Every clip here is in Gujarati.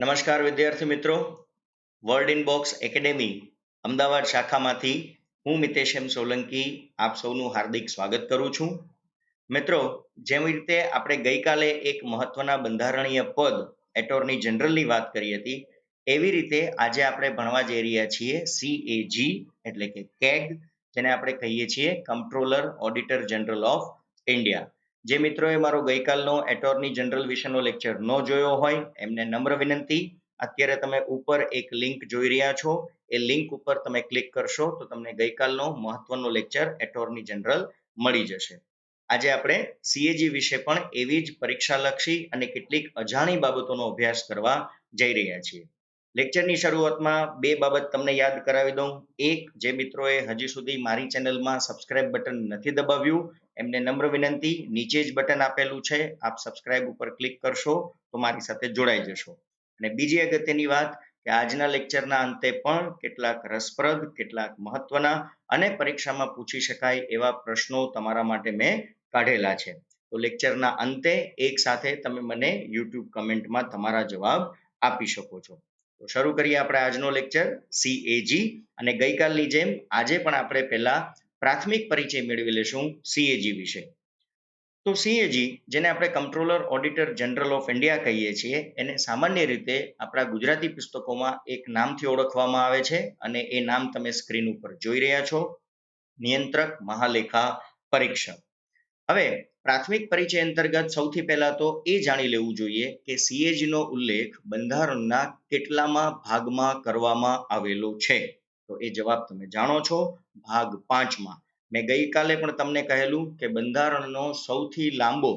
નમસ્કાર વિદ્યાર્થી મિત્રો, world in box academy Ahmedabad શાખામાંથી હું મિતેશ એમ સોલંકી આપ સૌનું હાર્દિક સ્વાગત કરું છું. મિત્રો, જેવી રીતે આપણે ગઈકાલે એક મહત્વના બંધારણીય પદ એટોર્ની જનરલની વાત કરી હતી, એવી રીતે આજે આપણે ભણવા જઈ રહ્યા છીએ CAG એટલે કે કેગ, જેને આપણે કહીએ છીએ કમ્ટ્રોલર ઓડિટર જનરલ ઓફ ઇન્ડિયા. જે મિત્રોએ મારો ગઈકાલનો એટોર્ની જનરલ વિશેનો લેક્ચર ન જોયો હોય એમને નમ્ર વિનંતી, અત્યારે તમે ઉપર એક લિંક જોઈ રહ્યા છો, એ લિંક ઉપર તમે ક્લિક કરશો તો તમને ગઈકાલનો મહત્વનો લેક્ચર એટોર્ની જનરલ મળી જશે. આજે આપણે CAG વિશે પણ એવી જ પરીક્ષાલક્ષી અને કેટલીક અજાણી બાબતોનો અભ્યાસ કરવા જઈ રહ્યા છીએ. લેક્ચરની શરૂઆતમાં બે બાબત તમને યાદ કરાવી દઉં. એક, જે મિત્રોએ હજી સુધી મારી ચેનલમાં સબસ્ક્રાઇબ બટન નથી દબાવ્યું એમને નમ્ર વિનંતી, નીચે જ બટન આપેલું છે, આપ સબસ્ક્રાઇબ ઉપર ક્લિક કરશો તો મારી સાથે જોડાઈ જશો. અને બીજી અગત્યની વાત કે આજના લેક્ચરના અંતે પણ કેટલાક રસપ્રદ, કેટલાક મહત્વના અને પરીક્ષામાં પૂછી શકાય એવા પ્રશ્નો તમારા માટે મેં કાઢેલા છે. તો લેક્ચરના અંતે એક સાથે તમે મને YouTube કમેન્ટમાં તમારા જવાબ આપી શકો છો. તો શરૂ કરીએ આપણે આજનો લેક્ચર CAG, અને ગઈકાલની જેમ આજે પણ આપણે પહેલા પ્રાથમિક પરિચય મેળવી લેશું CAG વિશે. તો CAG, જેને આપણે કમ્ટ્રોલર ઓડિટર જનરલ ઓફ ઇન્ડિયા કહીએ છીએ, એને સામાન્ય રીતે આપણા ગુજરાતી પુસ્તકોમાં એક નામથી ઓળખવામાં આવે છે, અને એ નામ તમે સ્ક્રીન ઉપર જોઈ રહ્યા છો, નિયંત્રક મહાલેખા પરીક્ષક. હવે પ્રાથમિક પરિચય અંતર્ગત સૌથી પહેલા તો એ જાણી લેવું જોઈએ કે CAG નો ઉલ્લેખ બંધારણના કેટલામાં ભાગમાં કરવામાં આવેલો છે. તો એ જવાબ તમે જાણો છો, ભાગ 5માં. મેં ગઈકાલે પણ તમને કહેલું કે બંધારણનો સૌથી લાંબો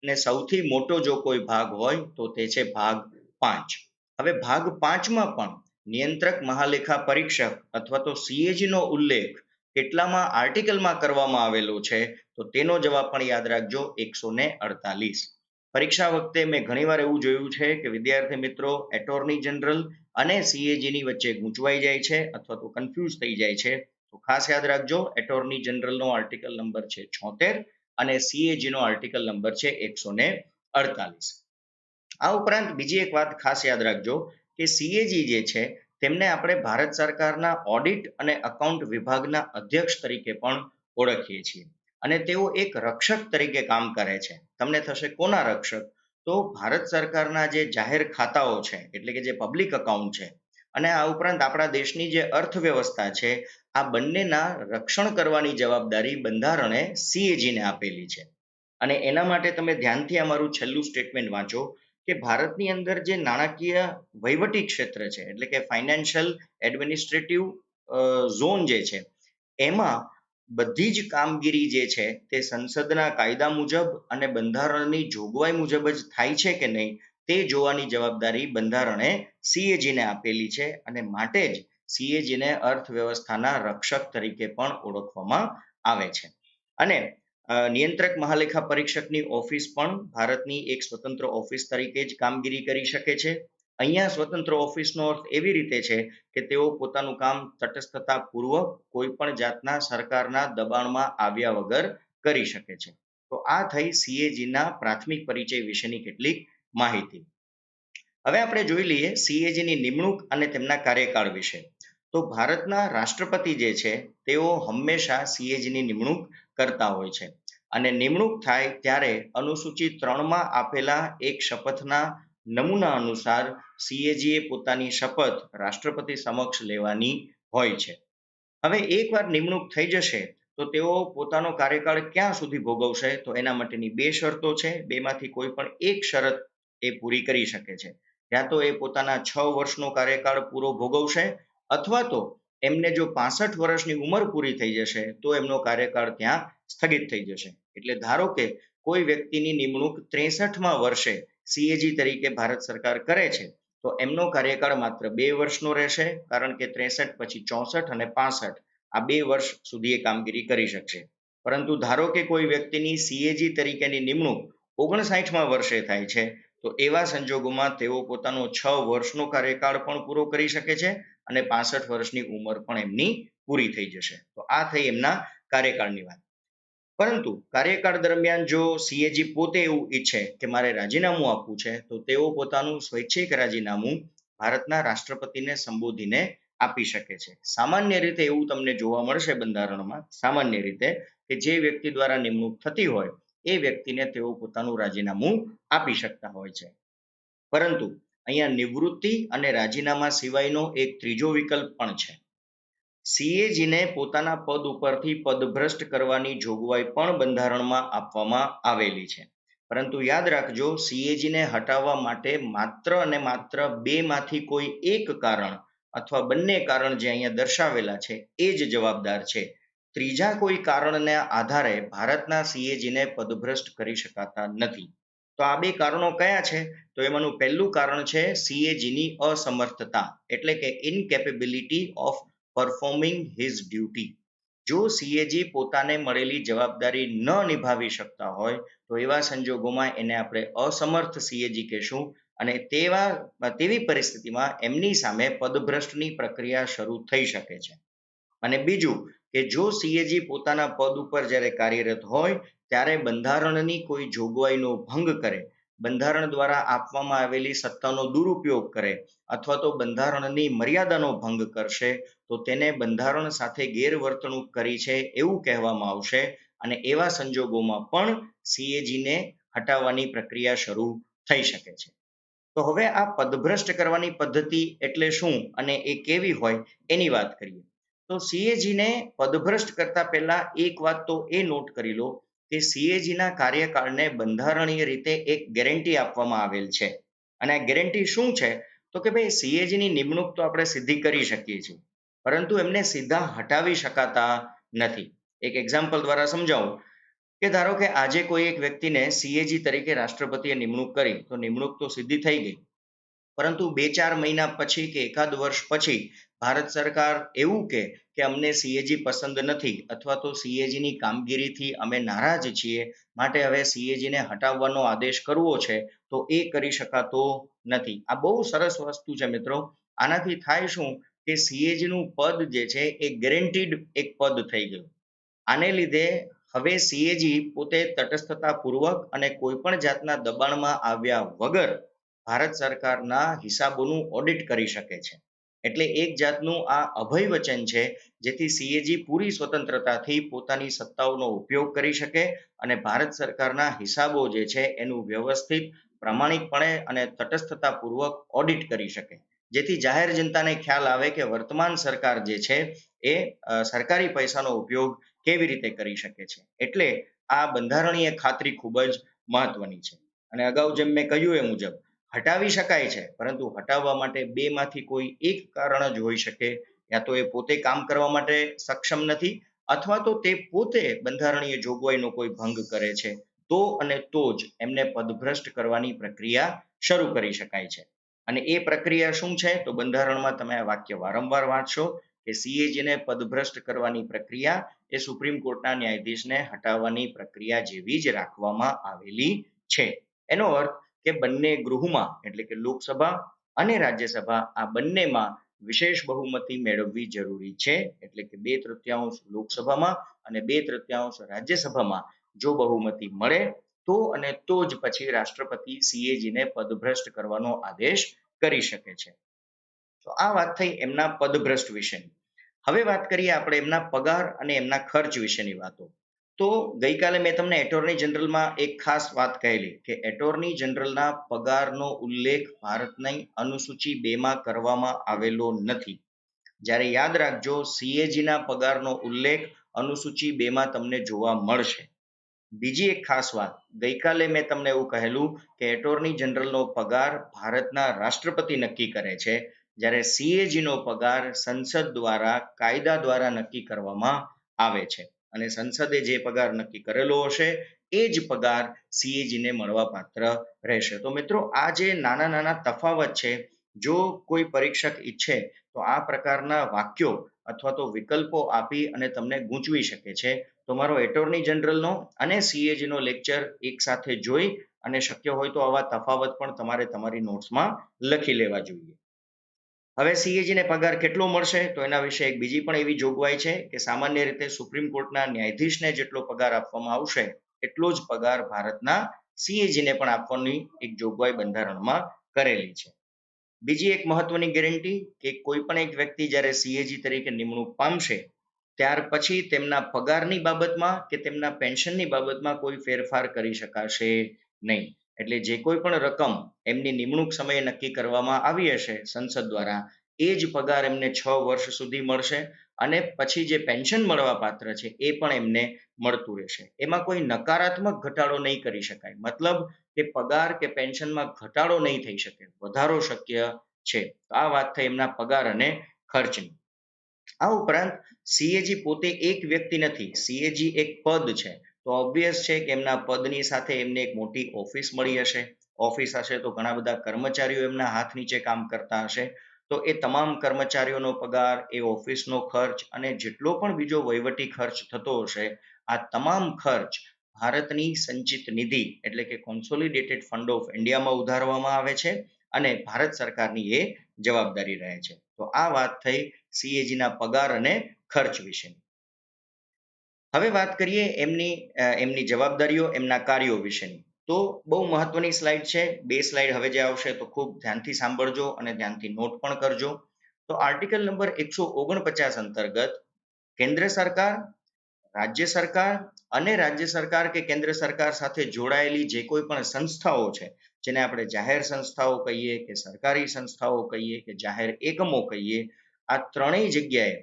અને સૌથી મોટો જો કોઈ ભાગ હોય તો તે છે ભાગ 5. હવે ભાગ 5માં પણ નિયંત્રક મહાલેખા પરીક્ષક અથવા તો CAG નો ઉલ્લેખ કેટલામાં આર્ટિકલમાં કરવામાં આવેલો છે, તો તેનો જવાબ પણ યાદ રાખજો, 148. પરીક્ષા વખતે મેં ઘણીવાર એવું જોયું છે કે વિદ્યાર્થી મિત્રો એટોર્ની જનરલ અને CAG ની વચ્ચે ગૂંચવાઈ જાય છે અથવા તો કન્ફ્યુઝ થઈ જાય છે. તો ખાસ યાદ રાખજો, એટોર્ની જનરલનો આર્ટિકલ નંબર છે 76 અને CAG નો આર્ટિકલ નંબર છે 148. આ ઉપરાંત બીજી એક વાત ખાસ યાદ રાખજો કે CAG જે છે તેમને આપણે ભારત સરકારના ઓડિટ અને અકાઉન્ટ વિભાગના અધ્યક્ષ તરીકે પણ ઓળખીએ છીએ, અને તેઓ એક રક્ષક તરીકે કામ કરે છે. તમને થશે કોના રક્ષક? તો ભારત સરકારના જે જાહેર ખાતાઓ છે એટલે કે જે પબ્લિક અકાઉન્ટ છે, અને આ ઉપરાંત આપણા દેશની જે અર્થવ્યવસ્થા છે, આ બંનેના રક્ષણ કરવાની જવાબદારી બંધારણે CAG ને આપેલી છે. અને એના માટે તમે ધ્યાનથી અમારું છેલ્લું સ્ટેટમેન્ટ વાંચો કે ભારતની અંદર જે નાણાકીય વહીવટી ક્ષેત્ર છે એટલે કે ફાઇનાન્શિયલ એડમિનિસ્ટ્રેટિવ ઝોન જે છે, એમાં બધી જ કામગીરી જે છે તે સંસદના કાયદા મુજબ અને બંધારણની જોગવાઈ મુજબ જ થાય છે કે નહીં તે જોવાની જવાબદારી બંધારણે CAG ને આપેલી છે, અને માટે જ CAG ને અર્થવ્યવસ્થાના રક્ષક તરીકે પણ ઓળખવામાં આવે છે. અને નિયંત્રક મહાલેખા પરીક્ષકની ઓફિસ પણ ભારતની એક સ્વતંત્ર ઓફિસ તરીકે જ કામગીરી કરી શકે છે. અહીંયા સ્વતંત્ર ઓફિસનો અર્થ એવી રીતે છે કે તેઓ પોતાનું કામ તટસ્થતા પૂર્વક કોઈ પણ જાતના સરકારના દબાણમાં આવ્યા વગર કરી શકે છે. તો આ થઈ CAG ના પ્રાથમિક પરિચય વિશેની કેટલીક માહિતી. હવે આપણે જોઈ લઈએ CAG ની નિમણૂક અને તેમના કાર્યકાળ વિશે. તો ભારતના રાષ્ટ્રપતિ જે છે તેઓ હંમેશા CAG ની નિમણૂક કરતા હોય છે, અને નિમણૂક થાય ત્યારે અનુસૂચિ 3માં આપેલા એક શપથના નમૂના અનુસાર CAG એ પોતાની શપથ રાષ્ટ્રપતિ સમક્ષ લેવાની હોય છે. હવે એકવાર નિમણૂક થઈ જશે તો તેઓ પોતાનો કાર્યકાળ ક્યાં સુધી ભોગવશે? તો એના માટેની બે શરતો છે, બેમાંથી કોઈ પણ એક શરત એ પૂરી કરી શકે છે. ત્યાં તો એ પોતાના 6 વર્ષનો કાર્યકાળ પૂરો ભોગવશે, અથવા તો એમને જો 65 વર્ષની ઉંમર પૂરી થઈ જશે તો એમનો કાર્યકાળ ત્યાં સ્થગિત થઈ જશે. એટલે ધારો કે કોઈ વ્યક્તિની નિમણૂક 63માં વર્ષે CAG તરીકે ભારત સરકાર કરે છે, તો એમનો કાર્યકાળ માત્ર 2 વર્ષનો રહેશે, કારણ કે 63 પછી 64 અને 65 આ 2 વર્ષ સુધી એ કામગીરી કરી શકશે. પરંતુ ધારો કે કોઈ વ્યક્તિની CAG તરીકેની નિમણૂક 59માં વર્ષે થાય છે, તો એવા સંજોગોમાં તેઓ પોતાનો 6 વર્ષનો કાર્યકાળ પણ પૂરો કરી શકે છે, અને 65 વર્ષની ઉંમર પણ એમની પૂરી થઈ જશે. તો આ થઈ એમના કાર્યકાળની વાત. પરંતુ કાર્યકાળ દરમિયાન જો સીએજી પોતે એવું ઈચ્છે કે મારે રાજીનામું આપવું છે તો તેઓ પોતાનું સ્વૈચ્છિક રાજીનામું ભારતના રાષ્ટ્રપતિને સંબોધીને આપી શકે છે. સામાન્ય રીતે એવું તમને જોવા મળશે બંધારણમાં, સામાન્ય રીતે કે જે વ્યક્તિ દ્વારા નિમણૂક થતી હોય એ વ્યક્તિને તેઓ પોતાનું રાજીનામું આપી શકતા હોય છે. પરંતુ અહીંયા નિવૃત્તિ અને રાજીનામા સિવાયનો એક ત્રીજો વિકલ્પ પણ છે. સીએજીને પોતાના પદ ઉપરથી પદભ્રષ્ટ કરવાની જોગવાઈ પણ બંધારણમાં આપવામાં આવેલી છે. પરંતુ યાદ રાખજો, સીએજીને હટાવવા માટે માત્ર અને માત્ર બેમાંથી કોઈ એક કારણ અથવા બંને કારણ જે અહીંયા દર્શાવેલા છે એ જ જવાબદાર છે. ત્રીજા કોઈ કારણના આધારે ભારતના સીએજીને પદભ્રષ્ટ કરી શકાતા નથી. તો આ બે કારણો કયા છે? તો એમાંનું પહેલું કારણ છે સીએજીની અસમર્થતા, એટલે કે ઇનકેપેબિલિટી ઓફ પરફોર્મિંગ હિઝ ડ્યુટી. જો સીએજી પોતાને મળેલી જવાબદારી ન નિભાવી શકતા હોય તો એવા સંજોગોમાં એને આપણે અસમર્થ સીએજી કહેશું અને તેવી પરિસ્થિતિમાં એમની સામે પદભ્રષ્ટની પ્રક્રિયા શરૂ થઈ શકે છે. અને બીજું કે જો સીએજી પોતાના પદ ઉપર જ્યારે કાર્યરત હોય ત્યારે બંધારણની કોઈ જોગવાઈનો ભંગ કરે, બંધારણ દ્વારા આપવામાં આવેલી સત્તાનો દુરુપયોગ કરે અથવા તો બંધારણની મર્યાદાનો ભંગ કરશે તો તેને બંધારણ સાથે ગેરવર્તણૂક કરી છે એવું કહેવામાં આવશે અને એવા સંજોગોમાં પણ સીએજીને હટાવવાની પ્રક્રિયા શરૂ થઈ શકે છે. તો હવે આ પદભ્રષ્ટ કરવાની પદ્ધતિ એટલે શું અને એ કેવી હોય એની વાત કરીએ. તો સીએજીને પદભ્રષ્ટ કરતા પહેલા એક વાત તો એ નોટ કરી લો કે સીએજીના કાર્યકાળને બંધારણીય રીતે એક ગેરંટી આપવામાં આવેલ છે. અને આ ગેરંટી શું છે? તો કે ભાઈ સીએજીની નિમણૂક તો આપણે સીધી કરી શકીએ છીએ, પરંતુ એમને સીધા હટાવી શકાતા નથી. એક એક્ઝામ્પલ દ્વારા સમજાવું કે ધારો કે આજે કોઈ એક વ્યક્તિને સીએજી તરીકે રાષ્ટ્રપતિએ નિમણૂક કરી, તો નિમણૂક તો સીધી થઈ ગઈ, પરંતુ 2-4 મહિના પછી કે એકાદ વર્ષ પછી ભારત સરકાર એવું કે અમને સીએજી પસંદ નથી અથવા તો સીએજીની કામગીરીથી અમે નારાજ છીએ, માટે હવે સીએજીને હટાવવાનો આદેશ કરવો છે, તો એ કરી શકાતો નથી. આ બહુ સરસ વસ્તુ છે મિત્રો. આનાથી થાય શું કે સીએજીનું પદ જે છે એ ગેરંટીડ એક પદ થઈ ગયું. આને લીધે હવે સીએજી પોતે તટસ્થતાપૂર્વક અને કોઈ પણ જાતના દબાણમાં આવ્યા વગર ભારત સરકારના હિસાબોનું ઓડિટ કરી શકે છે. એટલે એક જાતનું આ અભય વચન છે જેથી સીએજી પૂરી સ્વતંત્રતાથી પોતાની સત્તાઓનો ઉપયોગ કરી શકે અને ભારત સરકારના હિસાબો જે છે એનું વ્યવસ્થિત, પ્રામાણિકપણે અને તટસ્થતાપૂર્વક ઓડિટ કરી શકે, જેથી જાહેર જનતાને ખ્યાલ આવે કે વર્તમાન સરકાર જે છે એ સરકારી પૈસાનો ઉપયોગ કેવી રીતે કરી શકે છે. એટલે આ બંધારણીય ખાતરી ખૂબ જ મહત્વની છે. અને અગાઉ જેમ મેં કહ્યું એ મુજબ હટાવી શકાય છે, પરંતુ હટાવવા માટે બેમાંથી કોઈ એક કારણ જ હોઈ શકે. યા તો એ પોતે કામ કરવા માટે સક્ષમ નથી અથવા તો તે પોતે બંધારણીય જોગવાઈનો કોઈ ભંગ કરે છે, તો અને તો જ એમને પદભ્રષ્ટ કરવાની પ્રક્રિયા શરૂ કરી શકાય છે. અને એ પ્રક્રિયા શું છે? તો બંધારણમાં તમે આ વાક્ય વારંવાર વાંચશો કે સીએજીને પદભ્રષ્ટ કરવાની પ્રક્રિયા એ સુપ્રીમ કોર્ટના ન્યાયાધીશને હટાવવાની પ્રક્રિયા જેવી જ રાખવામાં આવેલી છે. એનો અર્થ કે બંને ગૃહમાં, એટલે કે લોકસભા અને રાજ્યસભા, આ બંનેમાં વિશેષ બહુમતી મેળવવી જરૂરી છે. એટલે કે 2/3 લોકસભામાં અને 2/3 રાજ્યસભામાં જો બહુમતી મળે તો અને તો જ પછી રાષ્ટ્રપતિ સીએજીને પદભ્રષ્ટ કરવાનો આદેશ કરી શકે છે. તો આ વાત થઈ એમના પદભ્રષ્ટ વિશેની. હવે વાત કરીએ આપણે એમના પગાર અને એમના ખર્ચ વિશેની વાતો. તો ગઈકાલે મેં તમને એટોર્ની જનરલમાં એક ખાસ વાત કહેલી કે એટોર્ની જનરલના પગારનો ઉલ્લેખ ભારતની અનુસૂચિ 2માં કરવામાં આવેલો નથી. જ્યારે યાદ રાખજો, સીએજીના પગારનો ઉલ્લેખ અનુસૂચિ 2માં તમને જોવા મળશે. બીજી એક ખાસ વાત, ગઈકાલે મેં તમને એવું કહેલું કે એટોર્ની જનરલનો પગાર ભારતના રાષ્ટ્રપતિ નક્કી કરે છે, જ્યારે સીએજીનો પગાર સંસદ દ્વારા કાયદા દ્વારા નક્કી કરવામાં આવે છે અને સંસદે જે પગાર નક્કી કરેલો હશે એ જ પગાર સીએજીને મળવાપાત્ર રહેશે. તો મિત્રો, આ જે નાના નાના તફાવત છે, જો કોઈ પરીક્ષક ઈચ્છે તો આ પ્રકારના વાક્યો અથવા તો વિકલ્પો આપી અને તમને ગૂંચવી શકે છે. તો મારો એટોર્ની જનરલનો અને સીએજીનો લેક્ચર એક સાથે જોઈ અને શક્ય હોય તો આવા તફાવત પણ તમારે તમારી નોટ્સમાં લખી લેવા જોઈએ. હવે સીએજી ને પગાર કેટલો મળશે તો એના વિશે એક બીજી પણ એવી જોગવાઈ છે કે સામાન્ય રીતે સુપ્રીમ કોર્ટના ન્યાયાધીશને જેટલો પગાર આપવામાં આવશે એટલો જ પગાર ભારતના સીએજી ને પણ આપવાની એક જોગવાઈ બંધારણમાં કરેલી છે. બીજી એક મહત્વની ગેરંટી કે કોઈ પણ એક વ્યક્તિ જ્યારે સીએજી તરીકે નિમણૂક પામશે ત્યાર પછી તેમના પગારની બાબતમાં કે તેમના પેન્શનની બાબતમાં કોઈ ફેરફાર કરી શકાશે નહીં. એટલે જે કોઈ પણ રકમ એમની નિમણૂક સમયે નક્કી કરવામાં આવી હશે સંસદ દ્વારા એ જ પગાર એમને 6 વર્ષ સુધી મળશે અને પછી જે પેન્શન મળવા પાત્ર છે એ પણ એમને મળતું રહેશે. એમાં કોઈ નકારાત્મક ઘટાડો નહીં કરી શકાય. મતલબ કે પગાર કે પેન્શનમાં ઘટાડો નહીં થઈ શકે, વધારો શક્ય છે. આ વાત થઈ એમના પગાર અને ખર્ચની. આ ઉપરાંત સીએજી પોતે એક વ્યક્તિ નથી, સીએજી એક પદ છે. તો ઓબ્વિયસ છે કે એમના પદની સાથે એમને એક મોટી ઓફિસ મળી હશે. ઓફિસ હશે તો ઘણા બધા કર્મચારીઓ એમના હાથ નીચે કામ કરતા હશે. તો એ તમામ કર્મચારીઓનો પગાર, એ ઓફિસનો ખર્ચ અને જેટલો પણ બીજો વહીવટી ખર્ચ થતો હશે, આ તમામ ખર્ચ ભારતની સંચિત નિધિ એટલે કે કોન્સોલિડેટેડ ફંડ ઓફ ઇન્ડિયામાં ઉધારવામાં આવે છે અને ભારત સરકારની એ જવાબદારી રહે છે. તો આ વાત થઈ સીએજી ના પગાર અને ખર્ચ વિશે. હવે વાત કરીએ એમની જવાબદારીઓ, એમના કાર્યો વિશેની. તો બહુ મહત્વની સ્લાઇડ છે. 2 સ્લાઇડ હવે જે આવશે તો ખૂબ ધ્યાનથી સાંભળજો અને ધ્યાનથી નોટ પણ કરજો. તો આર્ટિકલ નંબર 149 અંતર્ગત કેન્દ્ર સરકાર, રાજ્ય સરકાર અને રાજ્ય સરકાર કે કેન્દ્ર સરકાર સાથે જોડાયેલી જે કોઈ પણ સંસ્થાઓ છે, જેને આપણે જાહેર સંસ્થાઓ કહીએ કે સરકારી સંસ્થાઓ કહીએ કે જાહેર એકમો કહીએ, આ ત્રણેય જગ્યાએ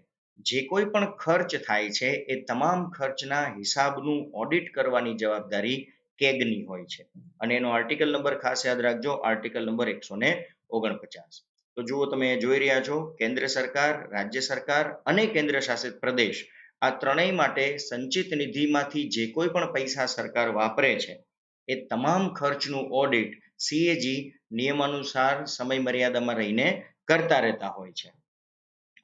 જે કોઈ પણ ખર્ચ થાય છે એ તમામ ખર્ચના હિસાબનું ઓડિટ કરવાની જવાબદારી કેગની હોય છે. અને એનો આર્ટિકલ નંબર ખાસ યાદ રાખજો, આર્ટિકલ નંબર 149. તો જુઓ, તમે જોઈ રહ્યા છો, કેન્દ્ર સરકાર, રાજ્ય સરકાર અને કેન્દ્ર શાસિત પ્રદેશ આ ત્રણેય માટે સંચિત નિધિમાંથી જે કોઈ પણ પૈસા સરકાર વાપરે છે એ તમામ ખર્ચનું ઓડિટ સીએજી નિયમાનુસાર સમય મર્યાદામાં રહીને કરતા રહેતા હોય છે.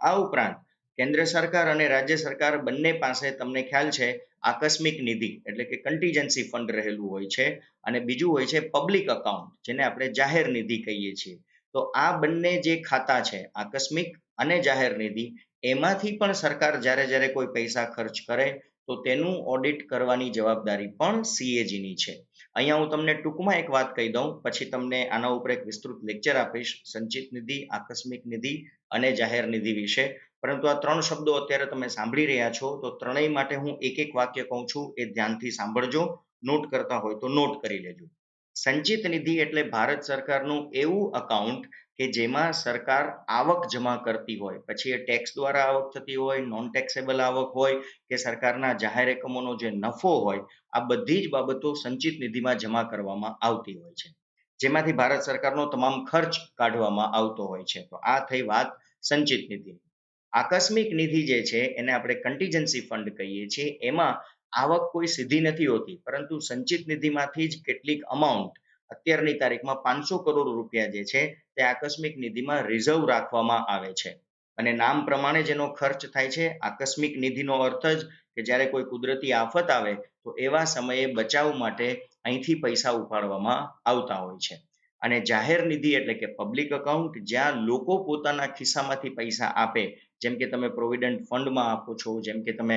આ ઉપરાંત કેન્દ્ર સરકાર અને રાજ્ય સરકાર બંને પાસે તમને ખ્યાલ છે આકસ્મિક નિધિ એટલે કે કન્ટીજન્સી ફંડ રહેલું હોય છે અને બીજું હોય છે પબ્લિક અકાઉન્ટ, જેને આપણે જાહેર નિધિ કહીએ છીએ. તો આ બંને જે ખાતા છે, આકસ્મિક અને જાહેર નિધિ, એમાંથી પણ સરકાર જ્યારે જ્યારે કોઈ પૈસા ખર્ચ કરે તો તેનું ઓડિટ કરવાની જવાબદારી પણ સીએજીની છે. અહીંયા હું તમને ટૂંકમાં એક વાત કહી દઉં, પછી તમને આના ઉપર એક વિસ્તૃત લેક્ચર આપીશ સંચિત નિધિ, આકસ્મિક નિધિ અને જાહેર નિધિ વિશે. પરંતુ આ 3 શબ્દો અત્યારે તમે સાંભળી રહ્યા છો તો ત્રણેય માટે હું એક એક વાક્ય કહું છું, એ ધ્યાનથી સાંભળજો. નોટ કરતા હોય તો નોટ કરી લેજો. સંચિત નિધિ એટલે ભારત સરકારનું એવું અકાઉન્ટ કે જેમાં સરકાર આવક જમા કરતી હોય, પછી એ ટેક્સ દ્વારા આવક થતી હોય, નોન ટેક્સેબલ આવક હોય કે સરકારના જાહેર એકમોનો જે નફો હોય, આ બધી જ બાબતો સંચિત નિધિમાં જમા કરવામાં આવતી હોય છે, જેમાંથી ભારત સરકારનો તમામ ખર્ચ કાઢવામાં આવતો હોય છે. તો આ થઈ વાત સંચિત નિધિ. આકસ્મિક નિધિ જે છે એને આપણે કન્ટીજન્સી ફંડ કહીએ છીએ. એમાં આવક કોઈ સીધી નથી હોતી, પરંતુ સંચિત નિધિમાંથી જ કેટલીક અમાઉન્ટ અત્યારની તારીખમાં 500 કરોડ રૂપિયા જે છે તે આકસ્મિક નિધિમાં રિઝર્વ રાખવામાં આવે છે. અને નામ પ્રમાણે જેનો ખર્ચ થાય છે, આકસ્મિક નિધિનો અર્થ જ કે જ્યારે કોઈ કુદરતી આફત આવે તો એવા સમયે બચાવ માટે અહીંથી પૈસા ઉપાડવામાં આવતા હોય છે. અને જાહેર નિધિ એટલે કે પબ્લિક અકાઉન્ટ, જ્યાં લોકો પોતાના ખિસ્સામાંથી પૈસા આપે, જેમ કે તમે પ્રોવિડન્ટ ફંડમાં આપો છો, જેમ કે તમે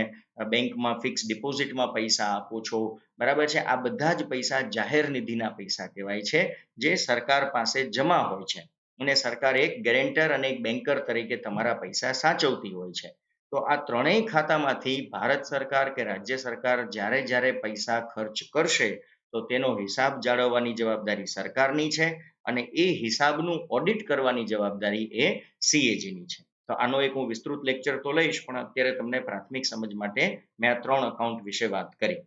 બેંકમાં ફિક્સ ડિપોઝિટમાં પૈસા આપો છો, બરાબર છે. આ બધા જ પૈસા જાહેર નિધિના પૈસા કહેવાય છે, જે સરકાર પાસે જમા હોય છે અને સરકાર એક ગેરેન્ટર અને એક બેન્કર તરીકે તમારા પૈસા સાચવતી હોય છે. તો આ ત્રણેય ખાતામાંથી ભારત સરકાર કે રાજ્ય સરકાર જ્યારે જ્યારે પૈસા ખર્ચ કરશે તો તેનો હિસાબ જાળવવાની જવાબદારી સરકારની છે અને એ હિસાબનું ઓડિટ કરવાની જવાબદારી એ સીએજીની છે. તો આનો એક હું વિસ્તૃત લેક્ચર તો લઈશ, પણ અત્યારે તમને પ્રાથમિક સમજ માટે મેં આ 3 અકાઉન્ટ વિશે વાત કરી.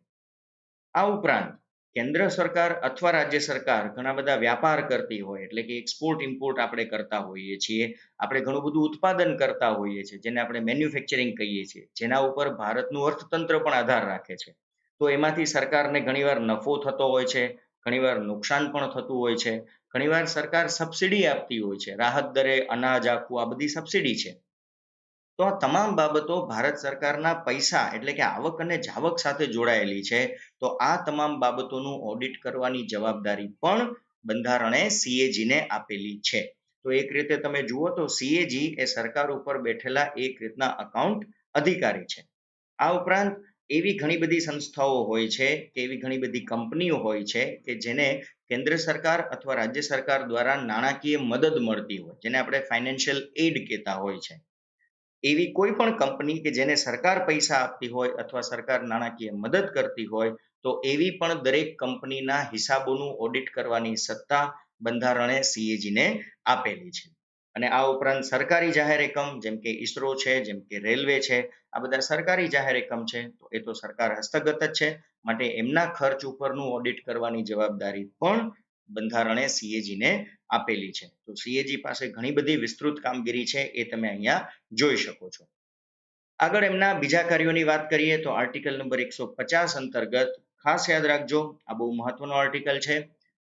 આ ઉપરાંત કેન્દ્ર સરકાર અથવા રાજ્ય સરકાર ઘણા બધા વ્યાપાર કરતી હોય, એટલે કે એક્સપોર્ટ ઇમ્પોર્ટ આપણે કરતા હોઈએ છીએ, આપણે ઘણું બધું ઉત્પાદન કરતા હોઈએ છીએ, જેને આપણે મેન્યુફેક્ચરિંગ કહીએ છીએ, જેના ઉપર ભારતનું અર્થતંત્ર પણ આધાર રાખે છે. તો એમાંથી સરકારને ઘણીવાર નફો થતો હોય છે, ઘણીવાર નુકસાન પણ થતું હોય છે, ઘણીવાર સરકાર સબસિડી આપતી હોય છે, રાહત દરે અનાજ આપવું, આ બધી સબસિડી છે. તો આ તમામ બાબતો ભારત સરકારના પૈસા એટલે કે આવક અને જાવક સાથે જોડાયેલી છે. તો આ તમામ બાબતોનું ઓડિટ કરવાની જવાબદારી પણ બંધારણે સીએજીને આપેલી છે. તો એક રીતે તમે જુઓ તો સીએજી એ સરકાર ઉપર બેઠેલા એક રીતના અકાઉન્ટ અધિકારી છે. આ ઉપરાંત એવી ઘણી બધી સંસ્થાઓ હોય છે કે એવી ઘણી બધી કંપનીઓ હોય છે કે જેને કેન્દ્ર સરકાર અથવા રાજ્ય સરકાર દ્વારા નાણાકીય મદદ મળતી હોય, જેને આપણે ફાઇનાન્શિયલ એડ કહેતા હોય છે. એવી કોઈ પણ કંપની કે જેને સરકાર પૈસા આપતી હોય અથવા સરકાર નાણાકીય મદદ કરતી હોય, તો એવી પણ દરેક કંપનીના હિસાબોનું ઓડિટ કરવાની સત્તા બંધારણે સીએજીને આપેલી છે. અને આ ઉપરાંત સરકારી જાહેર એકમ જેમ કે ઈસરો છે, જેમ કે રેલવે છે, આ બધા સરકારી જાહેર એકમ છે, તો એ તો સરકાર હસ્તગત જ છે. માટે એમના ખર્ચ ઉપરનું ઓડિટ કરવાની જવાબદારી પણ બંધારણે સીએજીને આપેલી છે. તો સીએજી પાસે ઘણી બધી વિસ્તૃત કામગીરી છે, એ તમે અહીંયા જોઈ શકો છો. આગળ એમના બીજા કાર્યોની વાત કરીએ તો આર્ટિકલ નંબર 150 અંતર્ગત ખાસ યાદ રાખજો, આ બહુ મહત્વનો આર્ટિકલ છે.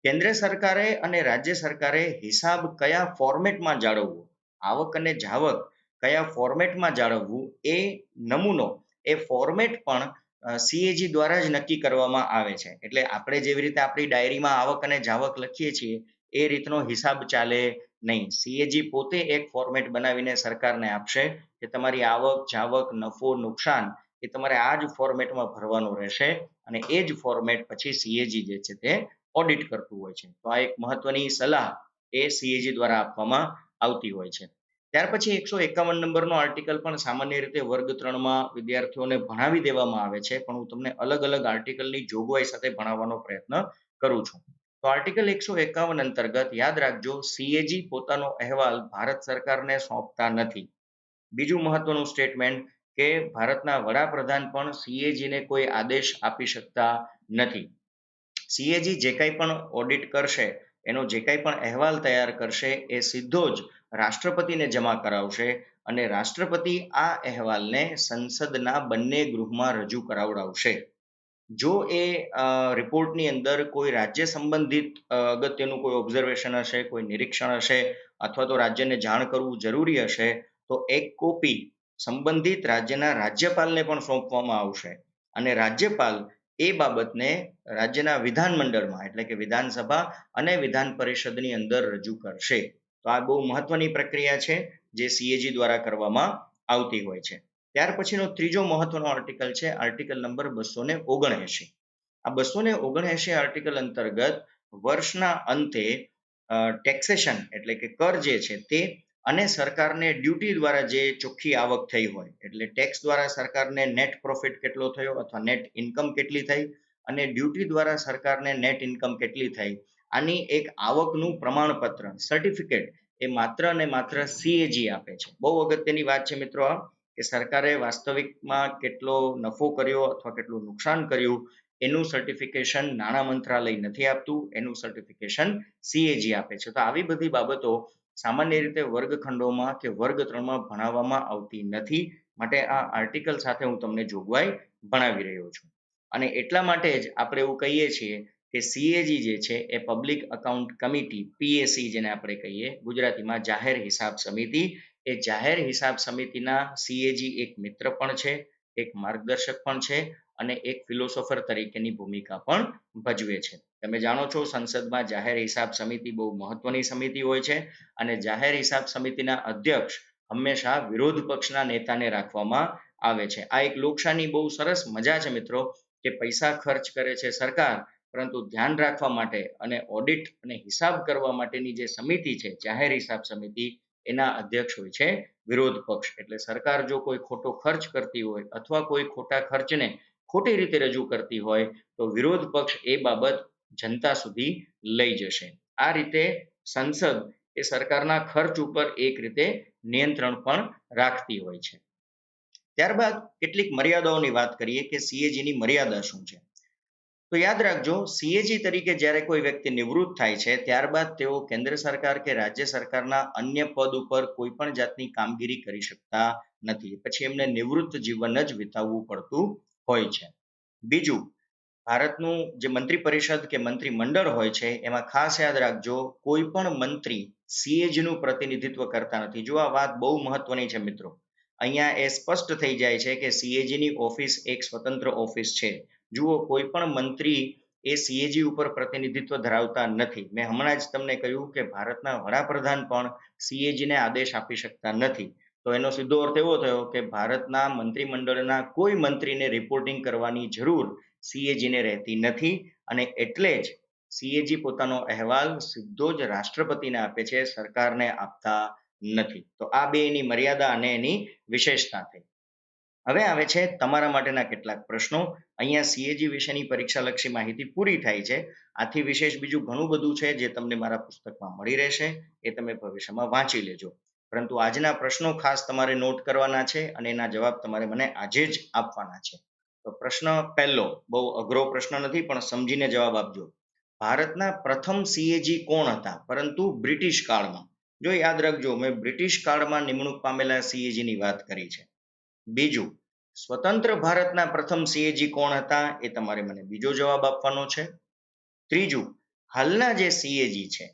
કેન્દ્ર સરકારે અને રાજ્ય સરકારે હિસાબ કયા ફોર્મેટમાં જાળવવો, આવક અને જાવક કયા ફોર્મેટમાં જાળવવું, એ નમૂનો, એ ફોર્મેટ પણ સીએજી દ્વારા જ નક્કી કરવામાં આવે છે. એટલે આપણે જેવી રીતે આપણી ડાયરીમાં આવક અને જાવક લખીએ છીએ એ રીતનો હિસાબ ચાલે નહીં. સીએજી પોતે એક ફોર્મેટ બનાવીને સરકારને આપશે કે તમારી આવક, જાવક, નફો, નુકસાન એ તમારે આ જ ફોર્મેટમાં ભરવાનું રહેશે અને એ જ ફોર્મેટ પછી સીએજી જે છે તે ઓડિટ કરતું હોય છે. તો આ એક મહત્વની સલાહ એ સીએજી દ્વારા આપવામાં આવતી હોય છે. ત્યાર પછી 151 નંબરનો આર્ટિકલ પણ સામાન્ય રીતે વર્ગ 3માં વિદ્યાર્થીઓને ભણાવી દેવામાં આવે છે, પણ હું તમને અલગ અલગ આર્ટિકલની જોગવાઈ સાથે ભણાવવાનો પ્રયત્ન કરું છું. તો આર્ટિકલ 151 અંતર્ગત યાદ રાખજો, સીએજી પોતાનો અહેવાલ ભારત સરકારને સોંપતા નથી. બીજું મહત્વનું સ્ટેટમેન્ટ કે ભારતના વડાપ્રધાન પણ સીએજીને કોઈ આદેશ આપી શકતા નથી. સીએજી જે કંઈ પણ ઓડિટ કરશે, એનો જે કંઈ પણ અહેવાલ તૈયાર કરશે એ સીધો જ રાષ્ટ્રપતિને જમા કરાવશે અને રાષ્ટ્રપતિ આ અહેવાલને સંસદના બંને ગૃહમાં રજૂ કરાવડાવશે. જો એ રિપોર્ટની અંદર કોઈ રાજ્ય સંબંધિત અગત્યનું કોઈ ઓબ્ઝર્વેશન હશે, કોઈ નિરીક્ષણ હશે અથવા તો રાજ્યને જાણ કરવું જરૂરી હશે, તો એક કોપી સંબંધિત રાજ્યના રાજ્યપાલને પણ સોંપવામાં આવશે અને રાજ્યપાલ એ બાબતને રાજ્યના વિધાનમંડળમાં એટલે કે વિધાનસભા અને વિધાન પરિષદની અંદર રજૂ કરશે. તો આ બહુ મહત્વની પ્રક્રિયા છે જે સીએજી દ્વારા કરવામાં આવતી હોય છે. ત્યાર પછીનો ત્રીજો મહત્વનો આર્ટિકલ છે આર્ટિકલ નંબર 279. આ 279 આર્ટિકલ અંતર્ગત વર્ષના અંતે ટેક્સેશન એટલે કે કર જે છે તે અને સરકારને ડ્યુટી દ્વારા જે ચોખ્ખી આવક થઈ હોય, એટલે ટેક્સ દ્વારા સરકારને નેટ પ્રોફિટ કેટલો થયો અથવા નેટ ઇન્કમ કેટલી થઈ અને ડ્યુટી દ્વારા સરકારને નેટ ઇન્કમ કેટલી થઈ, આની એક આવકનું પ્રમાણપત્ર સર્ટિફિકેટ એ માત્ર ને માત્ર સીએજી આપે છે. બહુ અગત્યની વાત છે મિત્રો આ, કે સરકારે વાસ્તવિકમાં કેટલો નફો કર્યો અથવા કેટલું નુકસાન કર્યું એનું સર્ટિફિકેશન નાણાં મંત્રાલય નથી આપતું, એનું સર્ટિફિકેશન સીએજી આપે છે. તો આવી બધી બાબતો સામાન્ય રીતે વર્ગખંડોમાં કે વર્ગ 3માં ભણાવવામાં આવતી નથી. માટે આ આર્ટિકલ સાથે હું તમને જોગવાઈ ભણાવી રહ્યો છું. અને એટલા માટે જ આપણે એવું કહીએ છીએ કે સીએજી જે છે એ પબ્લિક અકાઉન્ટ કમિટી, પીએસી જેને આપણે કહીએ ગુજરાતીમાં જાહેર હિસાબ સમિતિ, એ જાહેર હિસાબ સમિતિના સીએજી એક મિત્ર પણ છે, એક માર્ગદર્શક પણ છે અને એક ફિલોસોફર તરીકેની ભૂમિકા પણ ભજવે છે. તમે જાણો છો સંસદમાં જાહેર હિસાબ સમિતિ બહુ મહત્વની સમિતિ હોય છે અને જાહેર હિસાબ સમિતિના અધ્યક્ષ હંમેશા વિરોધ પક્ષના નેતાને રાખવામાં આવે છે. આ એક લોકશાહીની બહુ સરસ મજા છે મિત્રો, કે પૈસા ખર્ચ કરે છે સરકાર, પરંતુ ધ્યાન રાખવા માટે અને ઓડિટ અને હિસાબ કરવા માટેની જે સમિતિ છે જાહેર હિસાબ સમિતિ, એના અધ્યક્ષ હોય છે વિરોધ પક્ષ. એટલે સરકાર જો કોઈ ખોટો ખર્ચ કરતી હોય અથવા કોઈ ખોટા ખર્ચને ખોટી રીતે રજૂ કરતી હોય તો વિરોધ પક્ષ એ બાબત જનતા સુધી લઈ જશે. આ રીતે સંસદ એ સરકારના ખર્ચ ઉપર એક રીતે નિયંત્રણ પણ રાખતી હોય છે. ત્યારબાદ કેટલીક મર્યાદાઓની વાત કરીએ કે સીએજીની મર્યાદા શું છે. તો યાદ રાખજો, સીએજી તરીકે જ્યારે કોઈ વ્યક્તિ નિવૃત્ત થાય છે ત્યારબાદ તેઓ કેન્દ્ર સરકાર કે રાજ્ય સરકારના અન્ય પદ ઉપર કોઈ પણ જાતની કામગીરી કરી શકતા નથી. પછી એમને નિવૃત્ત જીવન જ વિતાવવું પડતું હોય છે. બીજું, ભારતનું જે મંત્રી પરિષદ કે મંત્રી મંડળ હોય છે એમાં ખાસ યાદ રાખજો, કોઈ પણ મંત્રી સીએજીનું પ્રતિનિધિત્વ કરતા નથી. જો આ વાત બહુ મહત્વની છે મિત્રો, અહીંયા એ સ્પષ્ટ થઈ જાય છે કે સીએજીની ઓફિસ એક સ્વતંત્ર ઓફિસ છે. જુઓ, કોઈ પણ મંત્રી એ સીએજી ઉપર પ્રતિનિધિત્વ ધરાવતા નથી. મેં હમણાં જ તમને કહ્યું કે ભારતના વડાપ્રધાન પણ સીએજીને આદેશ આપી શકતા નથી. તો એનો સીધો અર્થ એવો થયો કે ભારતના મંત્રીમંડળના કોઈ મંત્રીને રિપોર્ટિંગ કરવાની જરૂર સીએજીને રહેતી નથી અને એટલે જ સીએજી પોતાનો અહેવાલ સીધો જ રાષ્ટ્રપતિને આપે છે, સરકારને આપતા નથી. તો આ બે એની મર્યાદા અને એની વિશેષતા થઈ. હવે આવે છે તમારા માટેના કેટલાક પ્રશ્નો. અહીંયા સીએજી વિશેની પરીક્ષાલક્ષી માહિતી પૂરી થાય છે. આથી વિશેષ બીજું ઘણું બધું છે જે તમને મારા પુસ્તકમાં મળી રહેશે, એ તમે ભવિષ્યમાં વાંચી લેજો. પરંતુ આજના પ્રશ્નો ખાસ તમારે નોટ કરવાના છે અને એના જવાબ તમારે મને આજે જ આપવાના છે. તો પ્રશ્ન પહેલો, બહુ અઘરો પ્રશ્ન નથી પણ સમજીને જવાબ આપજો. ભારતના પ્રથમ સીએજી કોણ હતા, પરંતુ બ્રિટિશ કાળમાં? જો યાદ રાખજો, મેં બ્રિટિશ કાળમાં નિમણૂક પામેલા સીએજી ની વાત કરી છે. બીજું, સ્વતંત્ર ભારતના પ્રથમ સીએજી કોણ હતા, એ તમારે મને બીજો જવાબ આપવાનો છે. ત્રીજું, હાલના જે સીએજી છે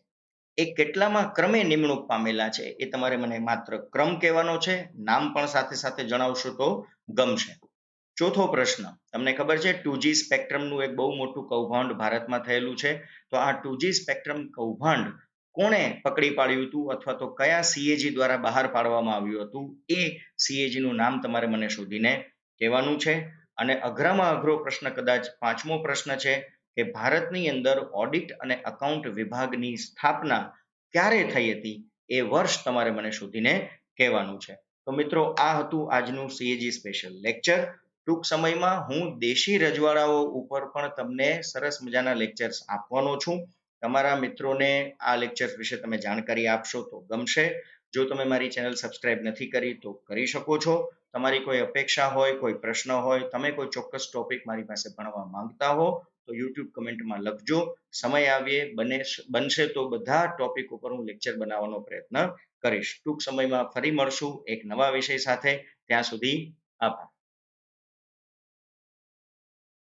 એ કેટલામાં ક્રમે નિમણૂક પામેલા છે, એ તમારે મને માત્ર ક્રમ કહેવાનો છે, નામ પણ સાથે સાથે જણાવશો તો ગમશે. ચોથો પ્રશ્ન, તમને ખબર છે 2G સ્પેક્ટ્રમનું એક બહુ મોટું કૌભાંડ ભારતમાં થયેલું છે. તો આ 2G સ્પેક્ટ્રમ કૌભાંડ કોણે પકડી પાડ્યું હતું અથવા તો કયા સીએજી દ્વારા બહાર પાડવામાં આવ્યું હતું, એ સીએજી નું નામ તમારે મને શોધીને કહેવાનું છે. અને અઘરામાં અઘરો પ્રશ્ન કદાચ પાંચમો પ્રશ્ન છે કે ભારતની અંદર ઓડિટ અને અકાઉન્ટ વિભાગની સ્થાપના ક્યારે થઈ હતી, એ વર્ષ તમારે મને શોધીને કહેવાનું છે. તો મિત્રો, આ હતું આજનું સીએજી સ્પેશિયલ લેક્ચર. ટૂંક સમયમાં હું દેશી રજવાડાઓ ઉપર પણ તમને સરસ મજાના લેક્ચર્સ આપવાનો છું. તમારા મિત્રોને આ લેક્ચર્સ વિશે તમે જાણકારી આપશો તો ગમશે. જો તમે મારી ચેનલ સબસ્ક્રાઇબ નથી કરી તો કરી શકો છો. તમારી કોઈ અપેક્ષા હોય, કોઈ પ્રશ્ન હોય, તમે કોઈ ચોક્કસ ટોપિક મારી પાસે ભણવા માંગતા હો તો યુટ્યુબ કમેન્ટમાં લખજો. સમય આવ્યે બનશે તો બધા ટોપિક ઉપર હું લેક્ચર બનાવવાનો પ્રયત્ન કરીશ. ટૂંક સમયમાં ફરી મળશું એક નવા વિષય સાથે. ત્યાં સુધી આભાર.